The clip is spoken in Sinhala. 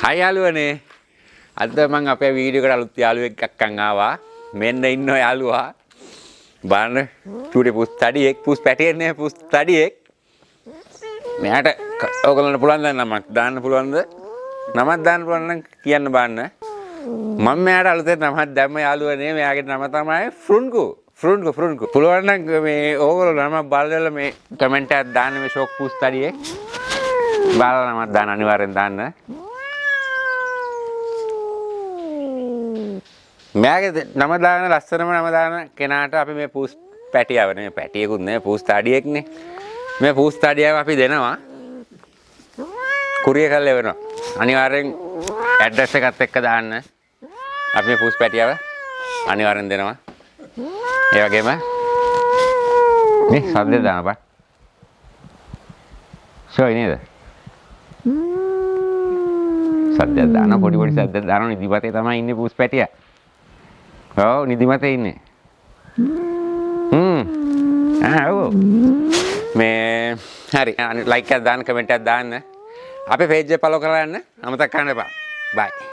හයි යාළුවනේ. අද මම අපේ වීඩියෝ එකට අලුත් යාළුවෙක් එක්කන් ආවා. මෙන්න ඉන්නවා යාළුවා. බලන්න චූටි පුස්තඩියෙක් පුස් පැටියෙන්නේ පුස්තඩියෙක්. මෙයාට ඔයගොල්ලන්ට පුළුවන් ද නමක් දාන්න පුළුවන්ද? නමක් දාන්න පුළුවන් නම් කියන්න බලන්න. මම මෙයාට අලුතෙන් නමක් දැම්ම යාළුවනේ. මෙයාගේ නම තමයි ෆ්‍රුන්කු. පුළුවන් නම් මේ ඕගොල්ලෝ නම බලලා මේ කමෙන්ට් එකක් දාන්න මේ ෂොක් පුස්තඩියෙක්. බලලා නමක් දාන්න අනිවාර්යෙන් දාන්න. මෙයාගේ නම දාන ලස්සනම නම දාන කෙනාට අපි මේ පූස් පැටියව නේ පැටියෙකුත් නේ පූස් තඩියෙක්නේ මේ පූස් තඩියව අපි දෙනවා කුරිය කරලා එවනවා අනිවාර්යෙන් ඇඩ්‍රස් එකත් එක්ක දාන්න අපි මේ පූස් පැටියව අනිවාර්යෙන් දෙනවා ඒ වගේම මේ සද්ද දාන්න බා ෂෝයි නේද සද්ද දාන පොඩි සද්ද දාන නිදිමතේ තමයි ඉන්නේ පූස් පැටියා ඔව් නිදිමතේ ඉන්නේ. ඔව්. මේ හරි ලයික් එකක් දාන්න කමෙන්ට් එකක් දාන්න. අපේ පේජ් එක ෆලෝ කරලා යන්න. අමතක කරන්න එපා. බයි.